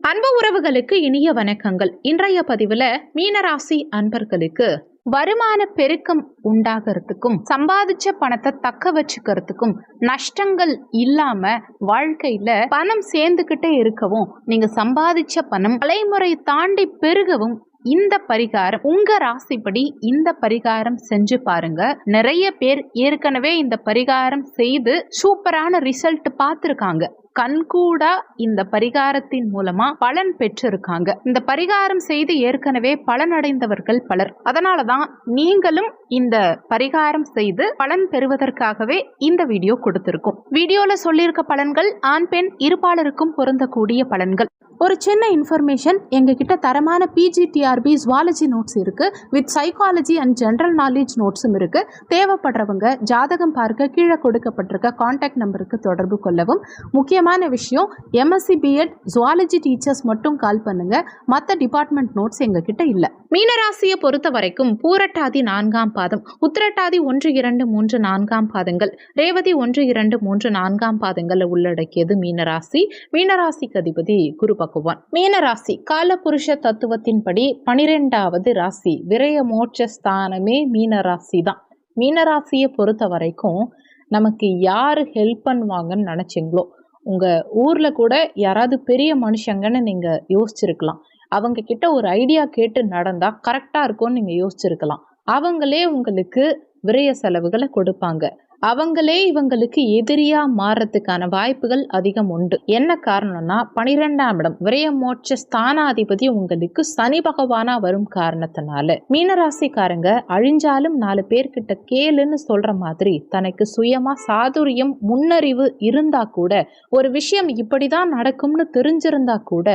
அன்பு உறவுகளுக்கு இனிய வணக்கங்கள். இன்றைய பதிவுல மீனராசி அன்பர்களுக்கு வருமான பெருக்கம் உண்டாகிறதுக்கும் சம்பாதிச்ச பணத்தை தக்க வச்சுக்கிறதுக்கும் நஷ்டங்கள் இல்லாம வாழ்க்கையில பணம் சேர்ந்துகிட்டே இருக்கவும் நீங்க சம்பாதிச்ச பணம் தலைமுறை தாண்டி பெருகவும் இந்த பரிகாரம் உங்க ராசிப்படி இந்த பரிகாரம் செஞ்சு பாருங்க. நிறைய பேர் ஏற்கனவே இந்த பரிகாரம் செய்து சூப்பரான ரிசல்ட் பார்த்திருக்காங்க. கண்கூடா இந்த பரிகாரத்தின் மூலமா பலன் பெற்றிருக்காங்க. இந்த பரிகாரம் செய்து ஏற்கனவே பலனடைந்தவர்கள் பலர். அதனாலதான் நீங்களும் இந்த பரிகாரம் செய்து பலன் பெறுவதற்காகவே இந்த வீடியோ கொடுத்திருக்கும். வீடியோல சொல்லியிருக்க பலன்கள் ஆண் பெண் இருபாலருக்கும் பொருந்தக்கூடிய பலன்கள். ஒரு சின்ன இன்ஃபர்மேஷன், எங்ககிட்ட தரமான பிஜிடிஆர்பி ஜுவாலஜி நோட்ஸ் இருக்கு, with psychology and general knowledge நோட்ஸும் இருக்கு. தேவைப்படுறவங்க ஜாதகம் பார்க்க கீழே கொடுக்கப்பட்டிருக்க கான்டாக்ட் நம்பருக்கு தொடர்பு கொள்ளவும். முக்கியமான விஷயம், எம்எஸ்சி பிஎட் ஜுவாலஜி டீச்சர்ஸ் மட்டும் கால் பண்ணுங்க, மற்ற டிபார்ட்மெண்ட் நோட்ஸ் எங்ககிட்ட இல்லை. மீனராசியை பொறுத்த வரைக்கும் பூரட்டாதி 4ஆம் பாதம், உத்திரட்டாதி 1, 2, 3, 4ஆம் பாதங்கள், ரேவதி 1, 2, 3, 4ஆம் பாதங்களை உள்ளடக்கியது மீனராசி. மீனராசிக்கு அதிபதி குரு பகவான். மீனராசி காலபுருஷ தத்துவத்தின்படி 12வது ராசி, விரய மோட்ச ஸ்தானமே மீனராசி தான். மீனராசியை பொறுத்த வரைக்கும் நமக்கு யாரு ஹெல்ப் பண்ணுவாங்கன்னு நினைச்சிங்களோ, உங்க ஊர்ல கூட யாராவது பெரிய மனுஷங்கன்னு நீங்க யோசிச்சிருக்கலாம். அவங்க கிட்ட ஒரு ஐடியா கேட்டு நடந்தா கரெக்டா இருக்கும்னு நீங்க யோசிச்சிருக்கலாம். அவங்களே உங்களுக்கு விரய செலவுகளை கொடுப்பாங்க. அவங்களே இவங்களுக்கு எதிரியா மாறத்துக்கான வாய்ப்புகள் அதிகம் உண்டு. என்ன காரணம்னா, 12ஆம் இடம் விரய மோட்ச ஸ்தானாதிபதி உங்களுக்கு சனி பகவானா வரும் காரணத்தினால மீனராசிக்காரங்க அழிஞ்சாலும் 4 பேர்கிட்ட கேளுன்னு சொல்ற மாதிரி தனக்கு சுயமா சாதுரியம் முன்னறிவு இருந்தா கூட, ஒரு விஷயம் இப்படிதான் நடக்கும்னு தெரிஞ்சிருந்தா கூட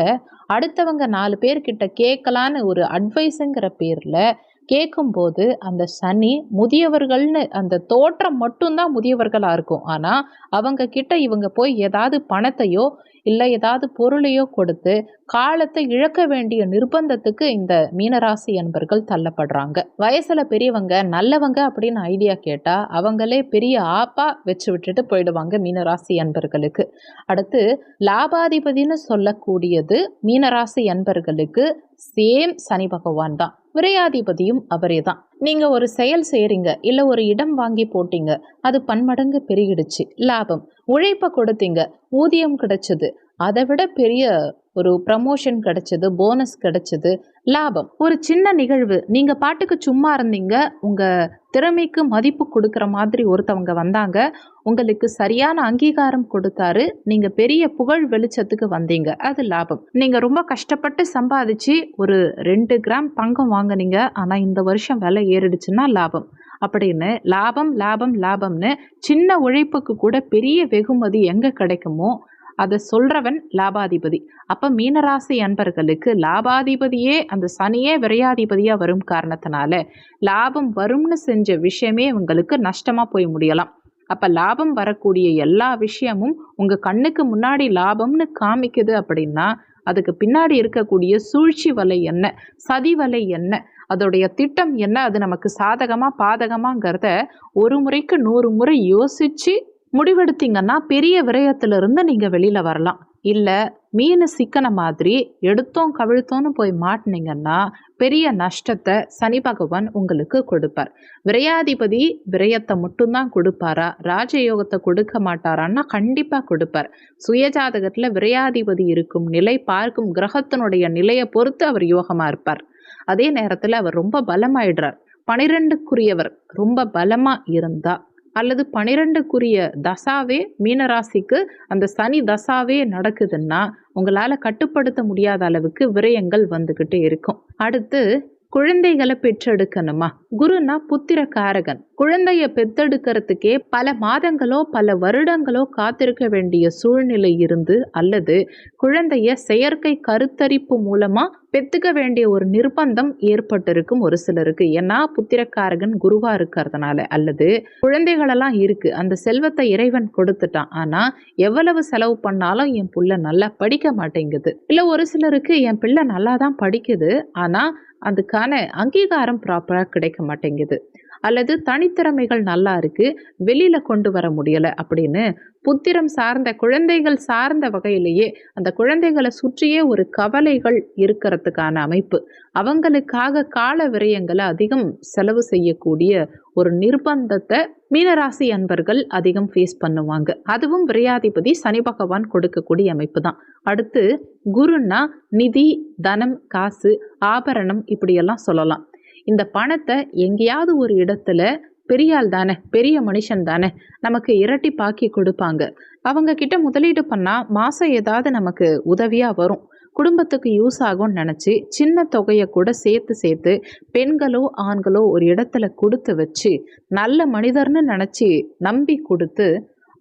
அடுத்தவங்க 4 பேர்கிட்ட கேட்கலான்னு ஒரு அட்வைஸுங்கிற பேர்ல கேட்கும்போது அந்த சனி முதியவர்கள்னு அந்த தோற்றம் மட்டும்தான் முதியவர்களா இருக்கும். ஆனா அவங்க கிட்ட இவங்க போய் ஏதாவது பணத்தையோ இல்லை ஏதாவது பொருளையோ கொடுத்து காலத்தை இழக்க வேண்டிய நிர்பந்தத்துக்கு இந்த மீனராசி அன்பர்கள் தள்ளப்படுறாங்க. வயசுல பெரியவங்க நல்லவங்க அப்படின்னு ஐடியா கேட்டா அவங்களே பெரிய ஆப்பா வச்சு விட்டுட்டு போயிடுவாங்க மீனராசி அன்பர்களுக்கு. அடுத்து லாபாதிபதினு சொல்லக்கூடியது மீனராசி அன்பர்களுக்கு சேம் சனி பகவான் தான். விரையாதிபதியும் அவரே தான். நீங்க ஒரு செயல் செய்றீங்க, இல்ல ஒரு இடம் வாங்கி போட்டீங்க, அது பன்மடங்கு பெருகிடுச்சு, லாபம். உழைப்ப கொடுத்தீங்க, ஊதியம் கிடைச்சது, அதை விட பெரிய ஒரு ப்ரமோஷன் கிடைச்சது, போனஸ் கிடைச்சது, லாபம். ஒரு சின்ன நிகழ்வு, நீங்க பாட்டுக்கு சும்மா இருந்தீங்க, உங்க திறமைக்கு மதிப்பு கொடுக்குற மாதிரி ஒருத்தவங்க வந்தாங்க, உங்களுக்கு சரியான அங்கீகாரம் கொடுத்தாரு, நீங்க பெரிய புகழ் வெளிச்சத்துக்கு வந்தீங்க, அது லாபம். நீங்க ரொம்ப கஷ்டப்பட்டு சம்பாதிச்சு ஒரு 2 கிராம் தங்கம் வாங்குனீங்க, ஆனா இந்த வருஷம் விலை ஏறிடுச்சுன்னா லாபம். அப்படின்னு லாபம் லாபம் லாபம்னு சின்ன உழைப்புக்கு கூட பெரிய வெகுமதி எங்க கிடைக்குமோ அதை சொல்றவன் லாபாதிபதி. அப்ப மீனராசி அன்பர்களுக்கு லாபாதிபதியே அந்த சனியே விரையாதிபதியா வரும் காரணத்தினால லாபம் வரும்னு செஞ்ச விஷயமே உங்களுக்கு நஷ்டமா போய் முடியலாம். அப்ப லாபம் வரக்கூடிய எல்லா விஷயமும் உங்க கண்ணுக்கு முன்னாடி லாபம்னு காமிக்குது அப்படின்னா அதுக்கு பின்னாடி இருக்கக்கூடிய சூழ்ச்சி வலை என்ன, சதி வலை என்ன, அதோடைய திட்டம் என்ன, அது நமக்கு சாதகமா பாதகமாங்கிறத ஒரு முறைக்கு 100 முறை யோசிச்சு முடிவெடுத்தீங்கன்னா பெரிய விரயத்திலிருந்து நீங்க வெளியில வரலாம். இல்ல மீன் சிக்கன மாதிரி எடுத்தோம் கவிழ்த்தோன்னு போய் மாட்டினீங்கன்னா பெரிய நஷ்டத்தை சனி பகவான் உங்களுக்கு கொடுப்பார். விரையாதிபதி விரயத்தை மட்டும்தான் கொடுப்பாரா, ராஜயோகத்தை கொடுக்க மாட்டாரான்னா கண்டிப்பா கொடுப்பார். சுயஜாதகத்துல விரையாதிபதி இருக்கும் நிலை பார்க்கும் கிரகத்தினுடைய நிலையை பொறுத்து அவர் யோகமா இருப்பார். அதே நேரத்துல அவர் ரொம்ப பலமாயிடுறார். 12க்குரியவர் ரொம்ப பலமா இருந்தா அல்லது 12க்குரிய தசாவே மீனராசிக்கு அந்த சனி தசாவே நடக்குதுன்னா உங்களால கட்டுப்படுத்த முடியாத அளவுக்கு விரயங்கள் வந்துகிட்டே இருக்கும். அடுத்து குழந்தைகளை பெற்றெடுக்கணுமா? குருனா புத்திர காரகன். குழந்தைய பெத்தெடுக்கிறதுக்கே பல மாதங்களோ பல வருடங்களோ காத்திருக்க வேண்டிய சூழ்நிலை இருந்து அல்லது குழந்தைய செயற்கை கருத்தரிப்பு மூலமா பெத்துக்க வேண்டிய ஒரு நிர்பந்தம் ஏற்பட்டிருக்கும் ஒரு சிலருக்கு. ஏன்னா புத்திரக்காரகன் குருவா இருக்கிறதுனால. அல்லது குழந்தைகளெல்லாம் இருக்கு, அந்த செல்வத்தை இறைவன் கொடுத்துட்டான், ஆனா எவ்வளவு செலவு பண்ணாலும் என் பிள்ளை நல்லா படிக்க மாட்டேங்குது. இல்ல ஒரு சிலருக்கு என் பிள்ளை நல்லா தான் படிக்குது, ஆனா அதுக்கான அங்கீகாரம் ப்ராப்பரா கிடைக்க மாட்டேங்குது. அல்லது தனித்திறமைகள் நல்லா இருக்கு, வெளியில கொண்டு வர முடியல அப்படின்னு புத்திரம் சார்ந்த குழந்தைகள் சார்ந்த வகையிலேயே அந்த குழந்தைகளை சுற்றியே ஒரு கவலைகள் இருக்கிறதுக்கான அமைப்பு, அவங்களுக்காக கால விரயங்களை அதிகம் செலவு செய்யக்கூடிய ஒரு நிர்பந்தத்தை மீனராசி அன்பர்கள் அதிகம் ஃபேஸ் பண்ணுவாங்க. அதுவும் விரையாதிபதி சனி பகவான் கொடுக்கக்கூடிய அமைப்பு தான். அடுத்து குருன்னா நிதி, தனம், காசு, ஆபரணம் இப்படியெல்லாம் சொல்லலாம். இந்த பணத்தை எங்கேயாவது ஒரு இடத்துல பெரியாள் தானே, பெரிய மனுஷன் தானே, நமக்கு இரட்டிப்பாக்கி கொடுப்பாங்க. அவங்க கிட்ட முதலீடு பண்ணால் மாதம் ஏதாவது நமக்கு உதவியாக வரும், குடும்பத்துக்கு யூஸ் ஆகும்னு நினச்சி சின்ன தொகையை கூட சேர்த்து பெண்களோ ஆண்களோ ஒரு இடத்துல கொடுத்து வச்சு நல்ல மனிதர்னு நினச்சி நம்பி கொடுத்து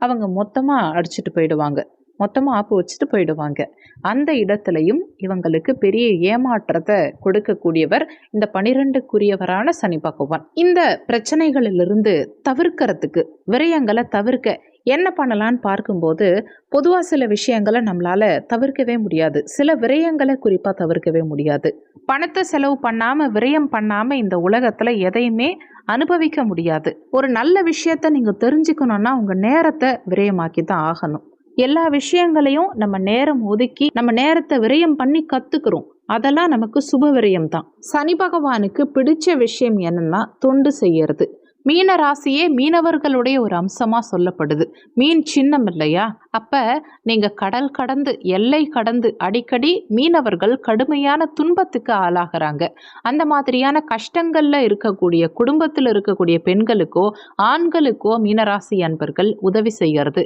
அவங்க மொத்தமாக அடிச்சுட்டு போயிடுவாங்க, மொத்தமாக ஆப்பு வச்சுட்டு போயிடுவாங்க. அந்த இடத்துலையும் இவங்களுக்கு பெரிய ஏமாற்றத்தை கொடுக்கக்கூடியவர் இந்த 12க்குரியவரான சனி பகவான். இந்த பிரச்சனைகளிலிருந்து தவிர்க்கிறதுக்கு, விரயங்களை தவிர்க்க என்ன பண்ணலான்னு பார்க்கும்போது பொதுவாக சில விஷயங்களை நம்மளால் தவிர்க்கவே முடியாது, சில விரயங்களை குறிப்பாக தவிர்க்கவே முடியாது. பணத்தை செலவு பண்ணாமல், விரயம் பண்ணாமல் இந்த உலகத்தில் எதையுமே அனுபவிக்க முடியாது. ஒரு நல்ல விஷயத்தை நீங்கள் தெரிஞ்சுக்கணுன்னா உங்கள் நேரத்தை விரயமாக்கி தான் ஆகணும். எல்லா விஷயங்களையும் நம்ம நேரம் ஒதுக்கி நம்ம நேரத்தை விரயம் பண்ணி கற்றுக்குறோம், அதெல்லாம் நமக்கு சுப விரயம் தான். சனி பகவானுக்கு பிடிச்ச விஷயம் என்னன்னா தொண்டு செய்யறது. மீன ராசியே மீனவர்களுடைய ஒரு அம்சமாக சொல்லப்படுது. மீன் சின்னம் இல்லையா? அப்போ நீங்கள் கடல் கடந்து, எல்லை கடந்து அடிக்கடி மீனவர்கள் கடுமையான துன்பத்துக்கு ஆளாகிறாங்க. அந்த மாதிரியான கஷ்டங்களில் இருக்கக்கூடிய குடும்பத்தில் இருக்கக்கூடிய பெண்களுக்கோ ஆண்களுக்கோ மீனராசி அன்பர்கள் உதவி செய்கிறது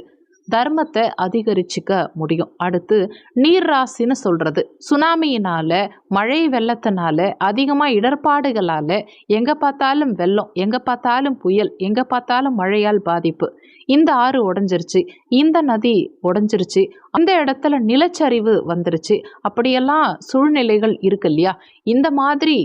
தர்மத்தை அதிகரிச்சுக்க முடியும். அடுத்து நீர் ராசின்னு சொல்கிறது, சுனாமியினால், மழை வெள்ளத்தினால, அதிகமாக இடர்பாடுகளால் எங்கே பார்த்தாலும் வெள்ளம், எங்கே பார்த்தாலும் புயல், எங்கே பார்த்தாலும் மழையால் பாதிப்பு, இந்த ஆறு உடஞ்சிருச்சு, இந்த நதி உடஞ்சிருச்சு, அந்த இடத்துல நிலச்சரிவு வந்துருச்சு, அப்படியெல்லாம் சூழ்நிலைகள் இருக்கு இல்லையா? இந்த மாதிரி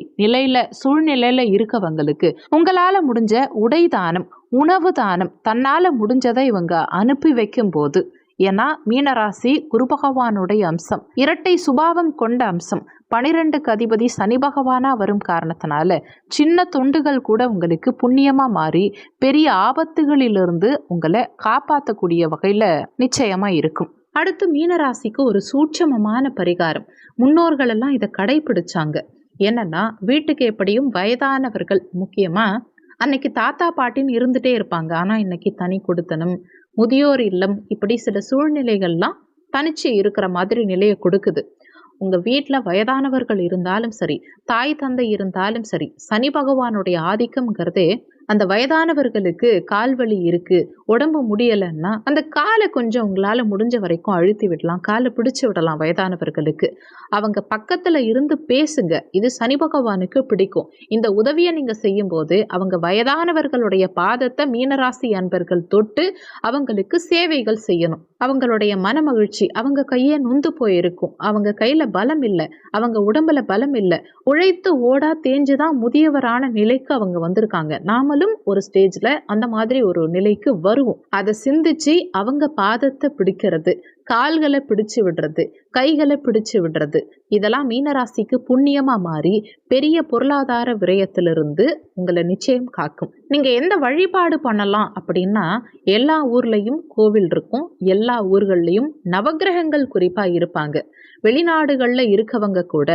சூழ்நிலையில் இருக்கவங்களுக்கு உங்களால் முடிஞ்ச உடை தானம், உணவு தானம், தன்னால் முடிஞ்சதை இவங்க அனுப்பி வைக்கும் போது, ஏன்னா மீனராசி குரு பகவானுடைய அம்சம், இரட்டை சுபாவம் கொண்ட அம்சம், 12க்கு அதிபதி சனி பகவானா வரும் காரணத்தினால சின்ன தொண்டுகள் கூட உங்களுக்கு புண்ணியமா மாறி பெரிய ஆபத்துகளிலிருந்து உங்களை காப்பாற்றக்கூடிய வகையில நிச்சயமா இருக்கும். அடுத்து மீனராசிக்கு ஒரு சூட்சமமான பரிகாரம், முன்னோர்கள் எல்லாம் இதை கடைபிடிச்சாங்க. என்னன்னா, வீட்டுக்கு எப்படியும் வயதானவர்கள், முக்கியமா அன்னைக்கு தாத்தா பாட்டின்னு இருந்துட்டே இருப்பாங்க, ஆனால் இன்னைக்கு தனி கொடுத்தனம், முதியோர் இல்லம், இப்படி சில சூழ்நிலைகள்லாம் தனிச்சு இருக்கிற மாதிரி நிலையை கொடுக்குது. உங்கள் வீட்டில் வயதானவர்கள் இருந்தாலும் சரி, தாய் தந்தை இருந்தாலும் சரி, சனி பகவானுடைய ஆதிக்கம்ங்கிறதே அந்த வயதானவர்களுக்கு கால் வலி இருக்கு, உடம்பு முடியலைன்னா அந்த காலை கொஞ்சம் உங்களால் முடிஞ்ச வரைக்கும் அழுத்தி விடலாம், காலை பிடிச்சு விடலாம். வயதானவர்களுக்கு அவங்க பக்கத்தில் இருந்து பேசுங்க, இது சனி பகவானுக்கு பிடிக்கும். இந்த உதவியை நீங்கள் செய்யும்போது அவங்க வயதானவர்களுடைய பாதத்தை மீனராசி அன்பர்கள் தொட்டு அவங்களுக்கு சேவைகள் செய்யணும். அவங்களுடைய மன மகிழ்ச்சி, அவங்க கையே நொந்து போயிருக்கும், அவங்க கையில் பலம் இல்லை, அவங்க உடம்புல பலம் இல்லை, உழைத்து ஓடா தேஞ்சுதான் முதியவரான நிலைக்கு அவங்க வந்திருக்காங்க. நாமளும் ஒரு ஸ்டேஜ்ல அந்த மாதிரி ஒரு நிலைக்கு வருவோம். அதை சிந்திச்சு அவங்க பாதத்தை பிடிக்கிறது, கால்களை பிடிச்சு விடுறது, கைகளை பிடிச்சு விடுறது, இதெல்லாம் மீனராசிக்கு புண்ணியமா மாறி பெரிய பொருளாதார விரயத்திலிருந்து உங்களை நிச்சயம் காக்கும். நீங்க எந்த வழிபாடு பண்ணலாம் அப்படின்னா, எல்லா ஊர்லயும் கோவில் இருக்கும், எல்லா ஊர்கள்லயும் நவக்கிரகங்கள் குறிப்பா இருப்பாங்க. வெளிநாடுகள்ல இருக்கவங்க கூட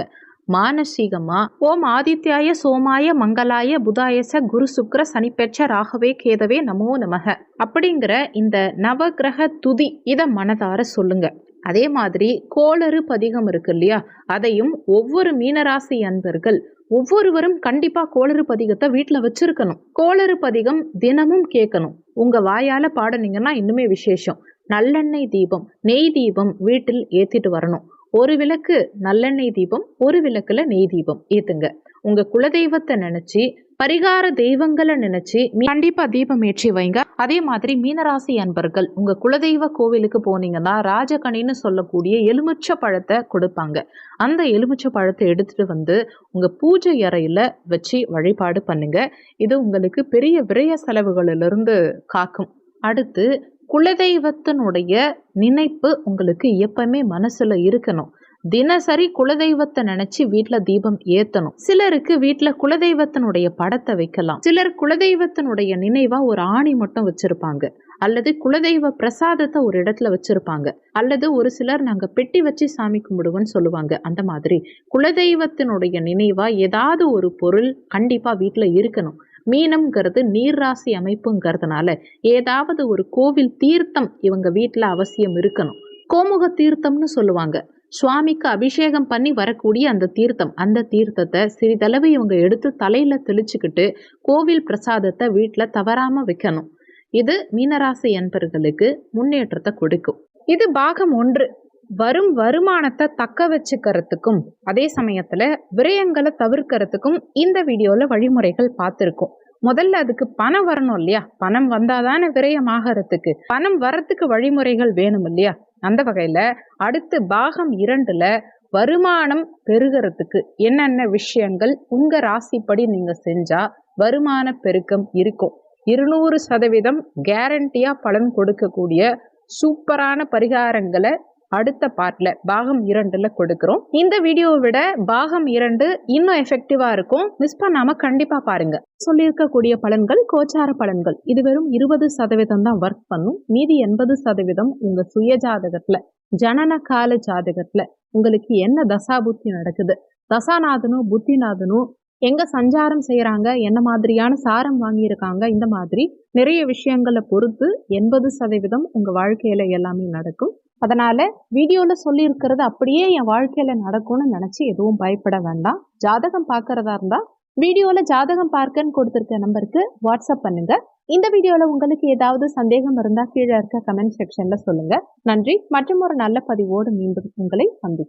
மானசீகமா ஓம் ஆதித்யாய சோமாய மங்களாய புதாயச குரு சுக்ர சனிப்பெற்ற ராகவே கேதவே நமோ நமக அப்படிங்கிற இந்த நவக்கிரக துதி இதை மனதார சொல்லுங்க. அதே மாதிரி கோளறு பதிகம் இருக்கு இல்லையா, அதையும் ஒவ்வொரு மீனராசி அன்பர்கள் ஒவ்வொருவரும் கண்டிப்பா கோளறு பதிகத்தை வீட்டில் வச்சிருக்கணும். கோளறு பதிகம் தினமும் கேட்கணும். உங்க வாயால பாடுனீங்கன்னா இன்னுமே விசேஷம். நல்லெண்ணெய் தீபம், நெய் தீபம் வீட்டில் ஏத்திட்டு வரணும். ஒரு விளக்கு நல்லெண்ணெய் தீபம், ஒரு விளக்குல நெய் தீபம் ஏத்துங்க. உங்க குலதெய்வத்தை நினைச்சு, பரிகார தெய்வங்களை நினைச்சு கண்டிப்பா தீபம் ஏற்றி வைங்க. அதே மாதிரி மீனராசி அன்பர்கள் உங்க குலதெய்வ கோவிலுக்கு போனீங்கன்னா ராஜகனின்னு சொல்லக்கூடிய எலுமிச்சை பழத்தை கொடுப்பாங்க. அந்த எலுமிச்சை பழத்தை எடுத்துட்டு வந்து உங்க பூஜை அறையில வச்சு வழிபாடு பண்ணுங்க. இது உங்களுக்கு பெரிய விரய செலவுகளிலிருந்து காக்கும். அடுத்து குலதெய்வத்தினுடைய நினைப்பு உங்களுக்கு எப்பவுமே மனசுல இருக்கணும். தினசரி குலதெய்வத்தை நினைச்சு வீட்டுல தீபம் ஏத்தணும். சிலருக்கு வீட்டுல குலதெய்வத்தினுடைய படத்தை வைக்கலாம். சிலர் குலதெய்வத்தினுடைய நினைவா ஒரு ஆணி மட்டும் வச்சிருப்பாங்க, அல்லது குலதெய்வ பிரசாதத்தை ஒரு இடத்துல வச்சிருப்பாங்க, அல்லது ஒரு சிலர் நாங்க பெட்டி வச்சு சாமி கும்பிடுவோம்னு சொல்லுவாங்க. அந்த மாதிரி குலதெய்வத்தினுடைய நினைவா ஏதாவது ஒரு பொருள் கண்டிப்பா வீட்டுல இருக்கணும். மீனம்ங்கிறது நீர் ராசி அமைப்புங்கிறதுனால ஏதாவது ஒரு கோவில் தீர்த்தம் இவங்க வீட்டுல அவசியம் இருக்கணும். கோமுக தீர்த்தம்னு சொல்லுவாங்க. சுவாமிக்கு அபிஷேகம் பண்ணி வரக்கூடிய அந்த தீர்த்தத்தை சிறிதளவு இவங்க எடுத்து தலையில தெளிச்சுக்கிட்டு கோவில் பிரசாதத்தை வீட்டுல தவறாம வைக்கணும். இது மீனராசி என்பர்களுக்கு முன்னேற்றத்தை கொடுக்கும். இது பாகம் 1. வரும் வருமானத்தை தக்க வச்சுக்கிறதுக்கும் அதே சமயத்துல விரயங்களை தவிர்க்கிறதுக்கும் இந்த வீடியோல வழிமுறைகள் பார்த்திருக்கோம். முதல்ல அதுக்கு பணம் வரணும் இல்லையா? பணம் வந்தாதானே விரயமாகறதுக்கு. பணம் வரத்துக்கு வழிமுறைகள் வேணும் இல்லையா? அந்த வகையில அடுத்து பாகம் 2ல வருமானம் பெருகிறதுக்கு என்னென்ன விஷயங்கள் உங்க ராசிப்படி நீங்க செஞ்சா வருமான பெருக்கம் இருக்கும், 200% கேரண்டியா பலன் கொடுக்கக்கூடிய சூப்பரான பரிகாரங்களை அடுத்த பார்ட்ல பாகம் 2ல கொடுக்கிறோம். இந்த வீடியோவை விட பாகம் 2 இன்னும் எஃபெக்டிவா இருக்கும். மிஸ் பண்ணாம கண்டிப்பா பாருங்க. சொல்லியிருக்கக்கூடிய பலன்கள் கோச்சார பலன்கள். இது வெறும் 20% தான் ஒர்க் பண்ணும். மீதி 80% உங்க சுய ஜாதகத்துல, ஜனன கால ஜாதகத்துல உங்களுக்கு என்ன தசாபுத்தி நடக்குது, தசாநாதனும் புத்திநாதனும் எங்க சஞ்சாரம் செய்யறாங்க, என்ன மாதிரியான சாரம் வாங்கியிருக்காங்க, இந்த மாதிரி நிறைய விஷயங்களை பொறுத்து 80% உங்க வாழ்க்கையில எல்லாமே நடக்கும். அதனால வீடியோல சொல்லி இருக்கிறது அப்படியே என் வாழ்க்கையில நடக்கும்னு நினைச்சு எதுவும் பயப்பட வேண்டாம். ஜாதகம் பார்க்கறதா இருந்தா வீடியோல ஜாதகம் பார்க்கன்னு கொடுத்திருக்க நம்பருக்கு வாட்ஸ்அப் பண்ணுங்க. இந்த வீடியோல உங்களுக்கு ஏதாவது சந்தேகம் இருந்தா கீழே இருக்க கமெண்ட் செக்ஷன்ல சொல்லுங்க. நன்றி. மற்றும் ஒரு நல்ல பதிவோடு மீண்டும் உங்களை சந்திக்கிறேன்.